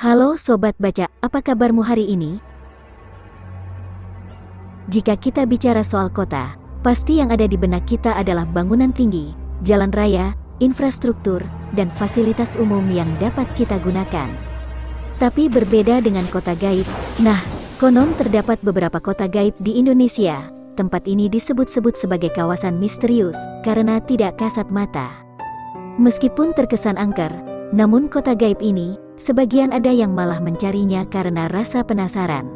Halo Sobat Baca, apa kabarmu hari ini? Jika kita bicara soal kota, pasti yang ada di benak kita adalah bangunan tinggi, jalan raya, infrastruktur, dan fasilitas umum yang dapat kita gunakan. Tapi berbeda dengan kota gaib, konon terdapat beberapa kota gaib di Indonesia. Tempat ini disebut-sebut sebagai kawasan misterius, karena tidak kasat mata. Meskipun terkesan angker, namun kota gaib ini, sebagian ada yang malah mencarinya karena rasa penasaran.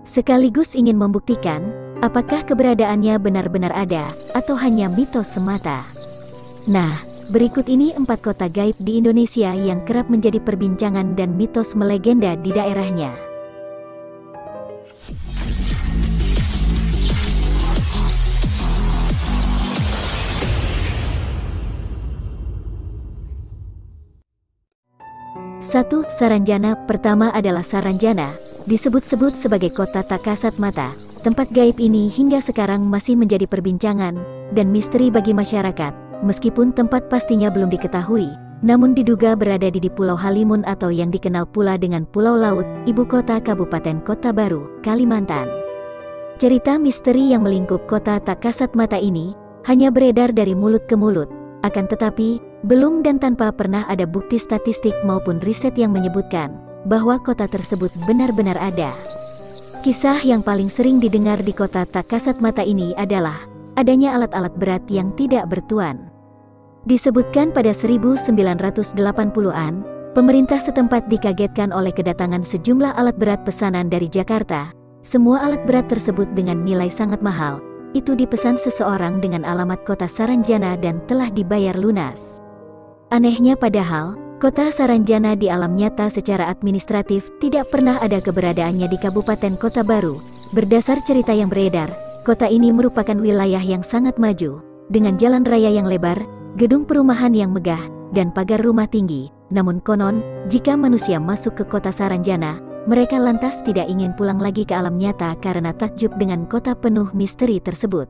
Sekaligus ingin membuktikan, apakah keberadaannya benar-benar ada, atau hanya mitos semata. Berikut ini 4 kota gaib di Indonesia yang kerap menjadi perbincangan dan mitos melegenda di daerahnya. Satu, Saranjana. Pertama adalah Saranjana, disebut-sebut sebagai kota tak kasat mata. Tempat gaib ini hingga sekarang masih menjadi perbincangan dan misteri bagi masyarakat. Meskipun tempat pastinya belum diketahui, namun diduga berada di Pulau Halimun atau yang dikenal pula dengan Pulau Laut, ibu kota Kabupaten Kota Baru, Kalimantan. Cerita misteri yang melingkup kota tak kasat mata ini hanya beredar dari mulut ke mulut. Akan tetapi, belum dan tanpa pernah ada bukti statistik maupun riset yang menyebutkan bahwa kota tersebut benar-benar ada. Kisah yang paling sering didengar di kota tak kasat mata ini adalah adanya alat-alat berat yang tidak bertuan. Disebutkan pada 1980-an, pemerintah setempat dikagetkan oleh kedatangan sejumlah alat berat pesanan dari Jakarta. Semua alat berat tersebut dengan nilai sangat mahal. Itu dipesan seseorang dengan alamat kota Saranjana dan telah dibayar lunas. Anehnya padahal, kota Saranjana di alam nyata secara administratif tidak pernah ada keberadaannya di Kabupaten Kota Baru. Berdasar cerita yang beredar, kota ini merupakan wilayah yang sangat maju, dengan jalan raya yang lebar, gedung perumahan yang megah, dan pagar rumah tinggi. Namun konon, jika manusia masuk ke kota Saranjana, mereka lantas tidak ingin pulang lagi ke alam nyata karena takjub dengan kota penuh misteri tersebut.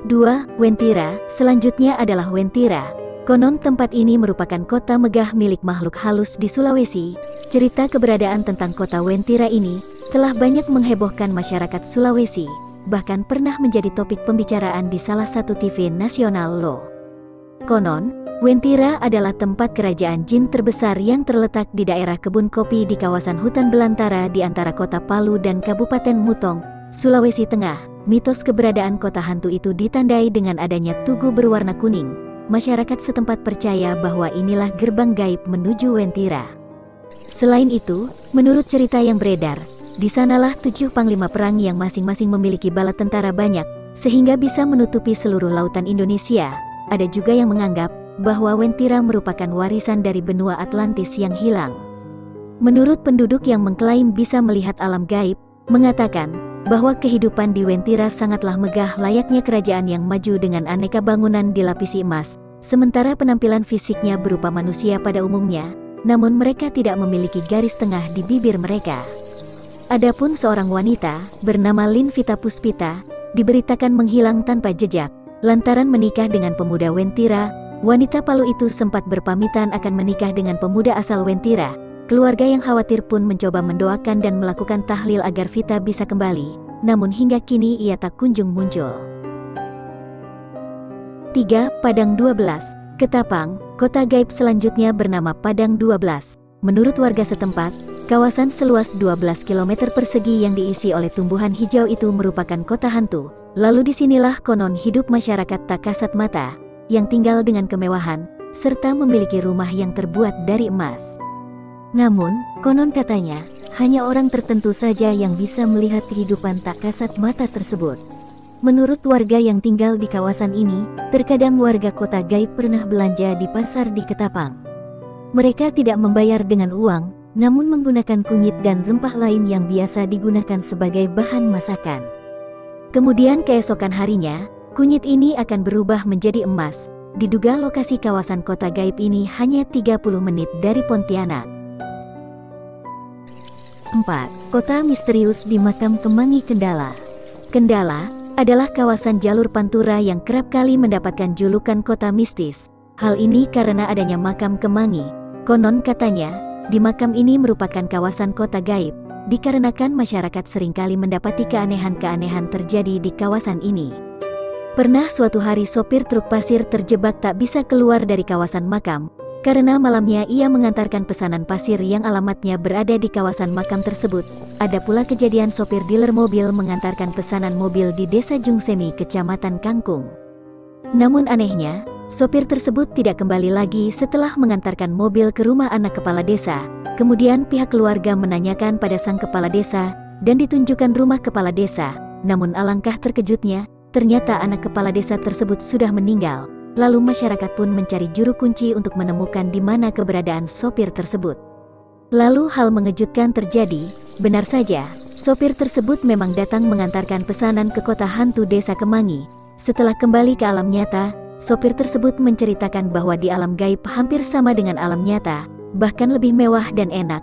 2. Wentira. Selanjutnya adalah Wentira. Konon tempat ini merupakan kota megah milik makhluk halus di Sulawesi. Cerita keberadaan tentang kota Wentira ini telah banyak menghebohkan masyarakat Sulawesi, bahkan pernah menjadi topik pembicaraan di salah satu TV nasional loh. Konon, Wentira adalah tempat kerajaan jin terbesar yang terletak di daerah kebun kopi di kawasan hutan belantara di antara kota Palu dan Kabupaten Mutong, Sulawesi Tengah. Mitos keberadaan kota hantu itu ditandai dengan adanya tugu berwarna kuning. Masyarakat setempat percaya bahwa inilah gerbang gaib menuju Wentira. Selain itu, menurut cerita yang beredar, di sanalah 7 panglima perang yang masing-masing memiliki bala tentara banyak, sehingga bisa menutupi seluruh lautan Indonesia. Ada juga yang menganggap bahwa Wentira merupakan warisan dari benua Atlantis yang hilang. Menurut penduduk yang mengklaim bisa melihat alam gaib, mengatakan bahwa kehidupan di Wentira sangatlah megah layaknya kerajaan yang maju dengan aneka bangunan dilapisi emas, sementara penampilan fisiknya berupa manusia pada umumnya, namun mereka tidak memiliki garis tengah di bibir mereka. Adapun seorang wanita, bernama Linvita Puspita, diberitakan menghilang tanpa jejak, lantaran menikah dengan pemuda Wentira. Wanita Palu itu sempat berpamitan akan menikah dengan pemuda asal Wentira. Keluarga yang khawatir pun mencoba mendoakan dan melakukan tahlil agar Vita bisa kembali, namun hingga kini ia tak kunjung muncul. 3. Padang 12. Ketapang. Kota gaib selanjutnya bernama Padang 12. Menurut warga setempat, kawasan seluas 12 km persegi yang diisi oleh tumbuhan hijau itu merupakan kota hantu. Lalu disinilah konon hidup masyarakat tak kasat mata, yang tinggal dengan kemewahan, serta memiliki rumah yang terbuat dari emas. Namun, konon katanya, hanya orang tertentu saja yang bisa melihat kehidupan tak kasat mata tersebut. Menurut warga yang tinggal di kawasan ini, terkadang warga kota gaib pernah belanja di pasar di Ketapang. Mereka tidak membayar dengan uang, namun menggunakan kunyit dan rempah lain yang biasa digunakan sebagai bahan masakan. Kemudian keesokan harinya, kunyit ini akan berubah menjadi emas. Diduga lokasi kawasan kota gaib ini hanya 30 menit dari Pontianak. 4. Kota misterius di Makam Kemangi Kendala. Kendala adalah kawasan jalur Pantura yang kerap kali mendapatkan julukan kota mistis. Hal ini karena adanya makam Kemangi, Konon katanya, di makam ini merupakan kawasan kota gaib, dikarenakan masyarakat seringkali mendapati keanehan-keanehan terjadi di kawasan ini. Pernah suatu hari sopir truk pasir terjebak tak bisa keluar dari kawasan makam, karena malamnya ia mengantarkan pesanan pasir yang alamatnya berada di kawasan makam tersebut. Ada pula kejadian sopir dealer mobil mengantarkan pesanan mobil di desa Jungsemi, kecamatan Kangkung. Namun anehnya, sopir tersebut tidak kembali lagi setelah mengantarkan mobil ke rumah anak kepala desa. Kemudian pihak keluarga menanyakan pada sang kepala desa, dan ditunjukkan rumah kepala desa. Namun alangkah terkejutnya, ternyata anak kepala desa tersebut sudah meninggal. Lalu masyarakat pun mencari juru kunci untuk menemukan di mana keberadaan sopir tersebut. Lalu hal mengejutkan terjadi, benar saja, sopir tersebut memang datang mengantarkan pesanan ke kota hantu desa Kemangi. Setelah kembali ke alam nyata, sopir tersebut menceritakan bahwa di alam gaib hampir sama dengan alam nyata, bahkan lebih mewah dan enak.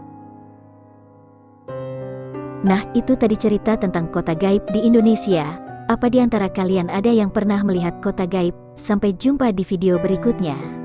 Nah, itu tadi cerita tentang kota gaib di Indonesia. Apa di antara kalian ada yang pernah melihat kota gaib? Sampai jumpa di video berikutnya.